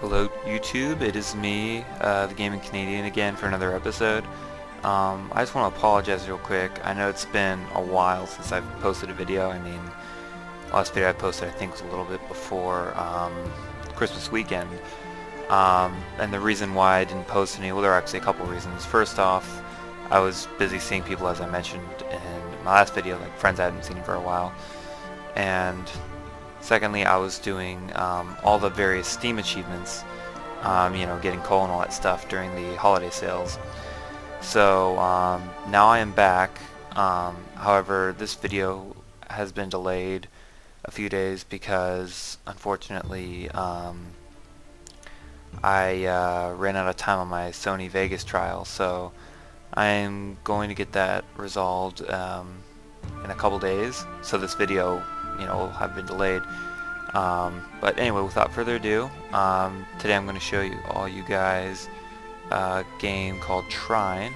Hello YouTube, it is me, the Gaming Canadian again for another episode. I just want to apologize real quick. I know it's been a while since I've posted a video. The last video I posted I think was a little bit before Christmas weekend. And the reason why I didn't post any, well, there are actually a couple reasons. First off, I was busy seeing people, as I mentioned in my last video, like friends I hadn't seen for a while. And secondly, I was doing all the various Steam achievements, getting coal and all that stuff during the holiday sales. So now I am back. However, this video has been delayed a few days because, unfortunately, I ran out of time on my Sony Vegas trial. So I'm going to get that resolved in a couple days. So this video will have been delayed. But anyway, without further ado, today I'm going to show you guys a game called Trine,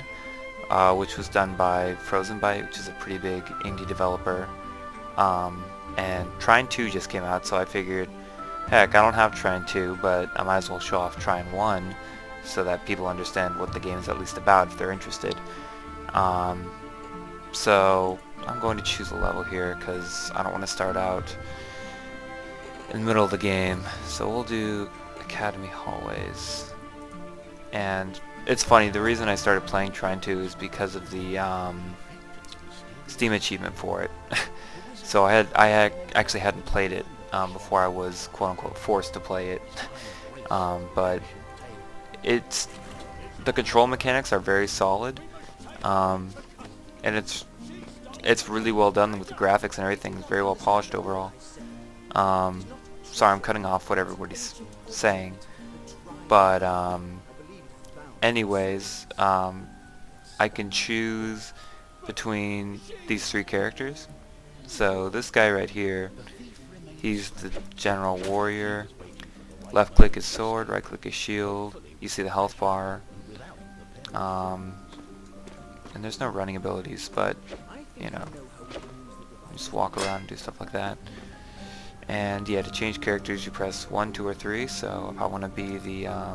which was done by Frozenbyte, which is a pretty big indie developer. And Trine 2 just came out, so I figured, heck, I don't have Trine 2, but I might as well show off Trine 1 so that people understand what the game is at least about if they're interested. So I'm going to choose a level here because I don't want to start out in the middle of the game. So we'll do Academy Hallways. And it's funny, the reason I started playing Trine 2 is because of the Steam achievement for it. So I actually hadn't played it before I was quote-unquote forced to play it. But the control mechanics are very solid, and it's really well done with the graphics and everything. It's very well polished overall. Sorry, I'm cutting off what everybody's saying, but anyways, I can choose between these three characters. So this guy right here, he's the general warrior. Left click is sword, right click is shield. You see the health bar, and there's no running abilities, but just walk around and do stuff like that. And yeah, to change characters you press 1, 2, or 3. So if I want to be the I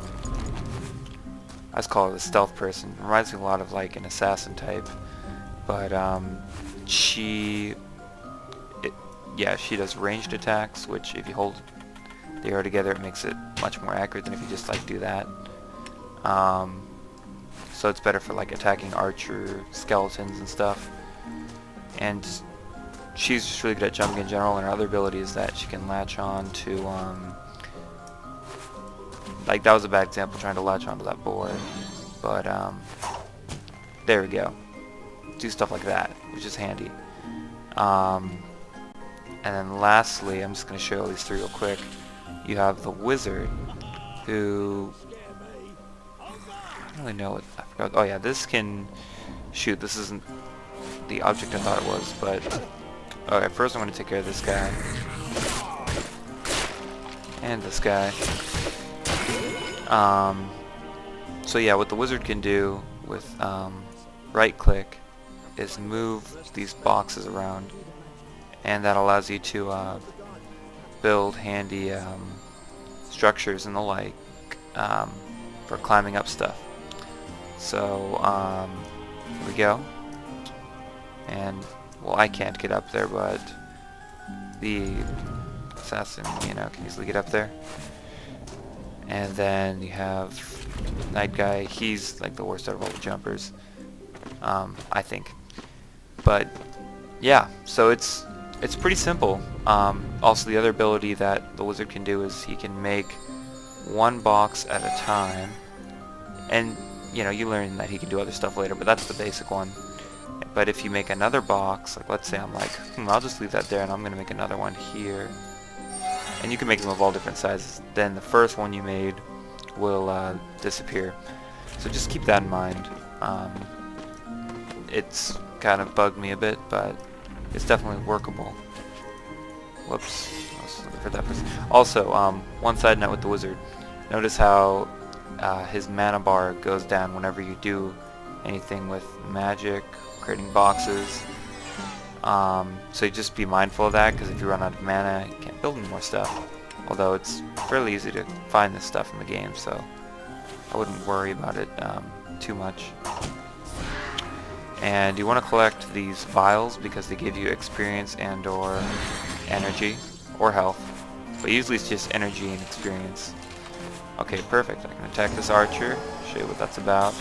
just call it the stealth person. It reminds me a lot of like an assassin type, but she does ranged attacks, which if you hold the arrow together it makes it much more accurate than if you just like do that. So it's better for like attacking archer skeletons and stuff. And she's just really good at jumping in general, and her other ability is that she can latch on to, like that was a bad example trying to latch onto that board, but there we go. Do stuff like that, which is handy. And then lastly, I'm just going to show you all these three real quick. You have the wizard, who, I don't really know what, I forgot, oh yeah, this can shoot. This isn't the object I thought it was, but okay, first I'm going to take care of this guy. And this guy. So yeah, what the wizard can do with right click is move these boxes around, and that allows you to build handy structures and the like for climbing up stuff. So here we go. And well, I can't get up there, but the assassin, can easily get up there. And then you have Night Guy. He's like the worst out of all the jumpers, I think. But yeah, so it's pretty simple. Also, the other ability that the wizard can do is he can make one box at a time, and you learn that he can do other stuff later, but that's the basic one. But if you make another box, like let's say I'm like, I'll just leave that there and I'm going to make another one here. And you can make them of all different sizes. Then the first one you made will disappear. So just keep that in mind. It's kind of bugged me a bit, but it's definitely workable. Whoops. I was looking for that person. Also, one side note with the wizard. Notice how his mana bar goes down whenever you do anything with magic, creating boxes. So you just be mindful of that, because if you run out of mana, you can't build any more stuff. Although it's fairly easy to find this stuff in the game, so I wouldn't worry about it too much. And you want to collect these vials because they give you experience and or energy or health. But usually it's just energy and experience. Okay, perfect. I can attack this archer, show you what that's about.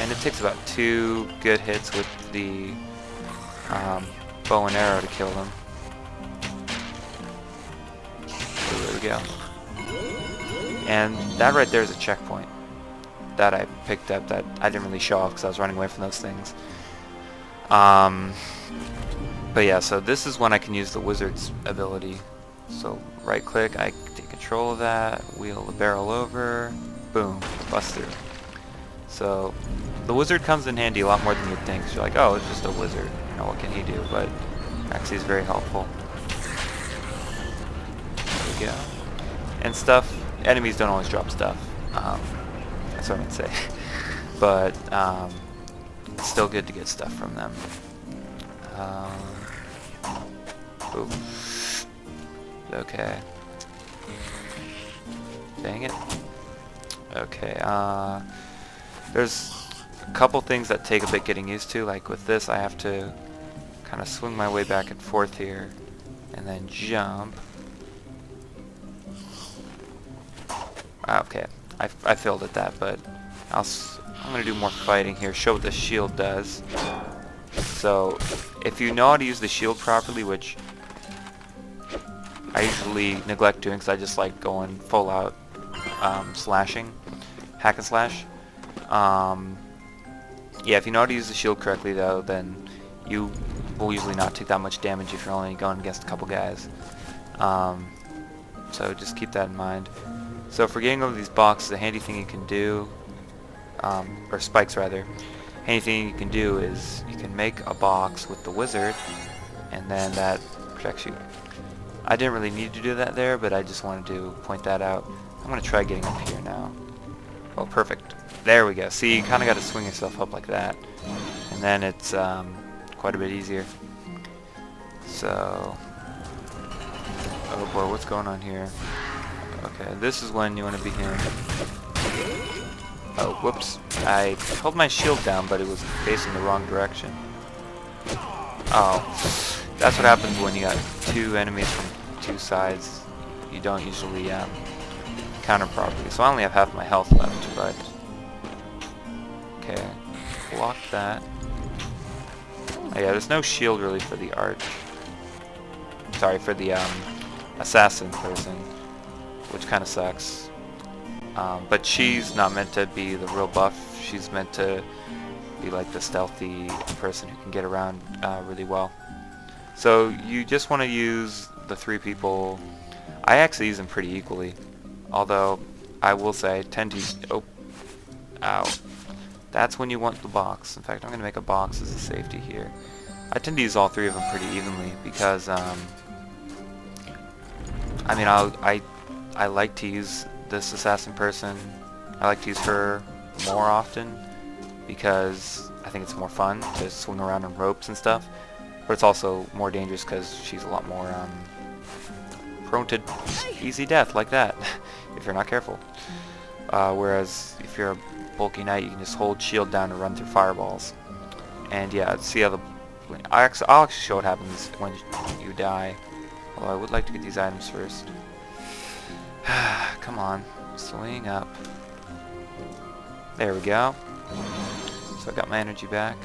And it takes about 2 good hits with the bow and arrow to kill them. So there we go. And that right there is a checkpoint that I picked up that I didn't really show off because I was running away from those things. But yeah, so this is when I can use the wizard's ability. So right click, I take control of that, wheel the barrel over, boom, bust through. So the wizard comes in handy a lot more than you'd think. So you're like, oh, it's just a wizard, you know, what can he do? But actually it's very helpful. There we go. And stuff, enemies don't always drop stuff. That's what I meant to say. But it's still good to get stuff from them. Ooh. Okay. Dang it. Okay, there's a couple things that take a bit getting used to. Like with this, I have to kind of swing my way back and forth here, and then jump. Okay, I failed at that, but I'm going to do more fighting here, show what the shield does. So, if you know how to use the shield properly, which I usually neglect doing because I just like going full out slashing, hack and slash. Yeah, if you know how to use the shield correctly though, then you will usually not take that much damage if you're only going against a couple guys. So just keep that in mind. So for getting over these boxes, a handy thing you can do, or spikes rather, handy thing you can do is you can make a box with the wizard, and then that protects you. I didn't really need to do that there, but I just wanted to point that out. I'm going to try getting up here now. Oh, perfect. There we go. See, you kind of got to swing yourself up like that, and then it's quite a bit easier. So, oh boy, what's going on here? Okay, this is when you want to begin. Oh, whoops. I held my shield down, but it was facing the wrong direction. Oh, that's what happens when you got 2 enemies from 2 sides. You don't usually counter properly. So I only have half my health left, but... Okay, block that. Oh yeah, there's no shield really for the arch. Sorry, for the assassin person, which kind of sucks. But she's not meant to be the real buff. She's meant to be like the stealthy person who can get around really well. So you just want to use the 3 people. I actually use them pretty equally, although I will say I tend to use... Oh, ow. That's when you want the box. In fact, I'm going to make a box as a safety here. I tend to use all 3 of them pretty evenly because I mean, I like to use this assassin person. I like to use her more often because I think it's more fun to swing around on ropes and stuff. But it's also more dangerous because she's a lot more prone to easy death like that if you're not careful. Whereas if you're a bulky knight, you can just hold shield down and run through fireballs. And yeah, see how the... I'll actually show what happens when you die. Although I would like to get these items first. Come on, swing up. There we go. So I got my energy back.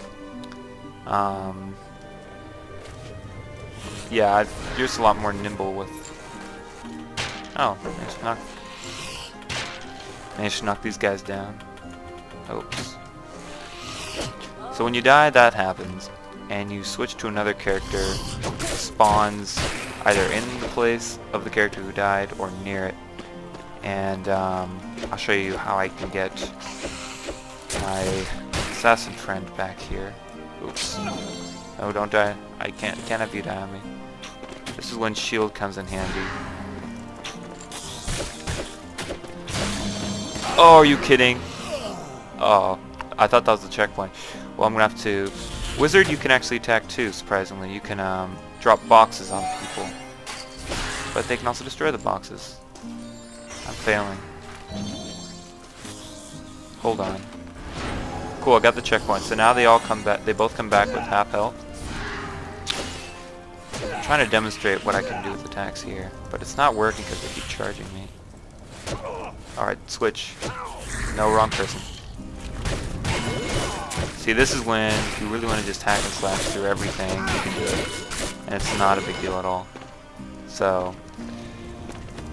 Yeah, you're just a lot more nimble with... Oh, managed to knock these guys down. Oops. So when you die, that happens, and you switch to another character, spawns either in the place of the character who died or near it. And I'll show you how I can get my assassin friend back here. Oops. Oh, don't die. I can't have you die on me. This is when shield comes in handy. Oh, are you kidding? Oh, I thought that was the checkpoint. Well, I'm gonna have to... Wizard, you can actually attack too, surprisingly. You can drop boxes on people. But they can also destroy the boxes. I'm failing. Hold on. Cool, I got the checkpoint. So now they all come back. They both come back with half health. I'm trying to demonstrate what I can do with attacks here, but it's not working because they keep charging me. Alright, switch. No, wrong person. See, this is when if you really want to just hack and slash through everything, you can do it. And it's not a big deal at all. So,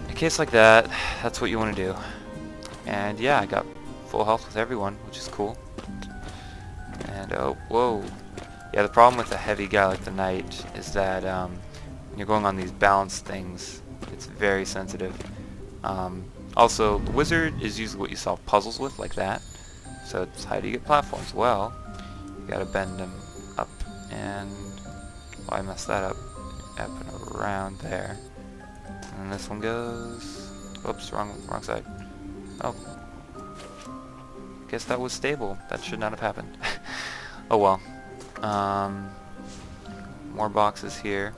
in a case like that, that's what you want to do. And yeah, I got full health with everyone, which is cool. And oh, whoa. Yeah, the problem with a heavy guy like the Knight is that when you're going on these balance things, it's very sensitive. Also, the Wizard is usually what you solve puzzles with, like that. So it's how do you get platforms? Well, you gotta bend them up and... well, I messed that up. Up and around there. And this one goes... oops, wrong side. Oh. Guess that was stable. That should not have happened. Oh well. More boxes here.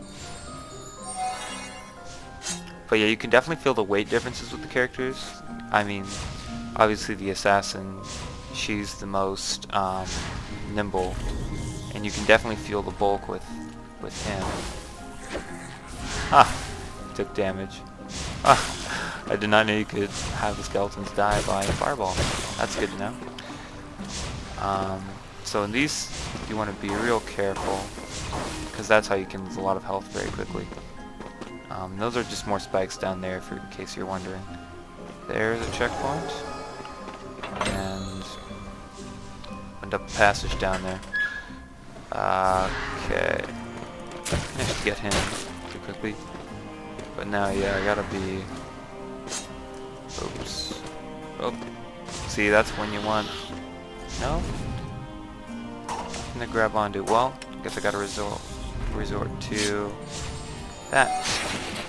But yeah, you can definitely feel the weight differences with the characters. I mean, obviously the assassin, she's the most nimble, and you can definitely feel the bulk with him. Ah, took damage. Ah, I did not know you could have the skeletons die by a fireball. That's good to know. So in these, you want to be real careful, because that's how you can lose a lot of health very quickly. Those are just more spikes down there, in case you're wondering. There's a checkpoint, and opened up a passage down there. Okay, managed to get him too quickly, but now yeah, I gotta be. Oops. Oh, see, that's when you want. No. To grab onto. Well, I guess I gotta resort to that.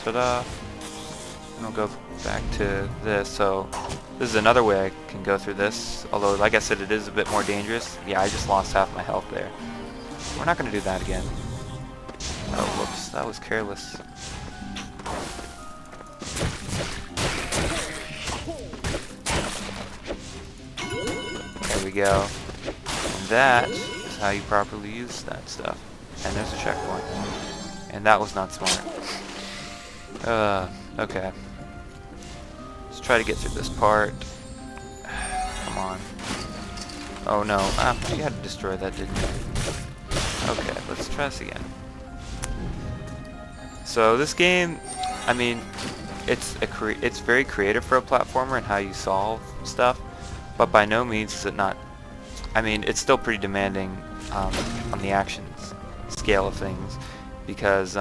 Ta-da! And I'll go back to this. So this is another way I can go through this. Although, like I said, it is a bit more dangerous. Yeah, I just lost half my health there. We're not gonna do that again. Oh, whoops! That was careless. There we go. And that is how you properly use that stuff. And there's a checkpoint. And that was not smart. Okay. Let's try to get through this part. Come on. Oh no. You had to destroy that, didn't you? Okay, let's try this again. So this game, I mean, it's very creative for a platformer and how you solve stuff, but by no means is it not. I mean, it's still pretty demanding on the actions scale of things, because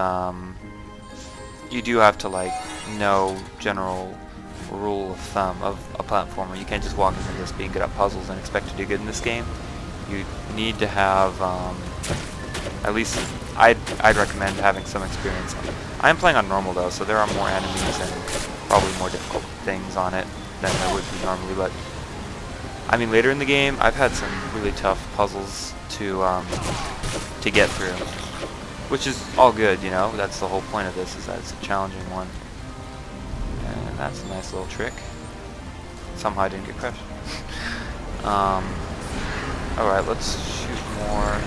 you do have to like know general rule of thumb of a platformer. You can't just walk into this being good at puzzles and expect to do good in this game. You need to have at least I'd recommend having some experience. I'm playing on normal though, so there are more enemies and probably more difficult things on it than there would be normally, but I mean, later in the game, I've had some really tough puzzles to get through, which is all good, you know. That's the whole point of this, is that it's a challenging one. And that's a nice little trick. Somehow I didn't get crushed. Alright, let's shoot more.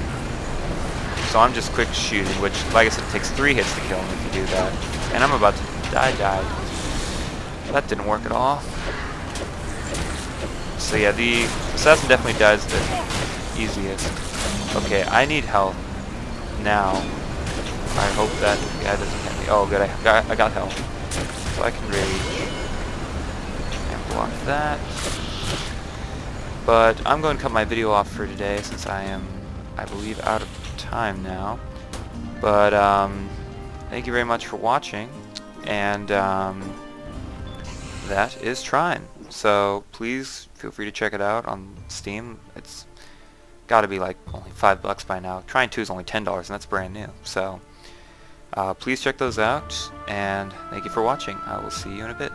So I'm just quick shooting, which, like I said, it takes 3 hits to kill him if you do that. And I'm about to die. That didn't work at all. So yeah, the assassin definitely dies the easiest. Okay, I need health now. I hope that guy doesn't hit me. Oh good, I got health. So I can rage and block that. But I'm going to cut my video off for today since I am, I believe, out of time now. But thank you very much for watching, and that is Trine. So please feel free to check it out on Steam. It's got to be like only $5 by now. Trine 2 is only $10, and that's brand new. So please check those out, and thank you for watching. I will see you in a bit.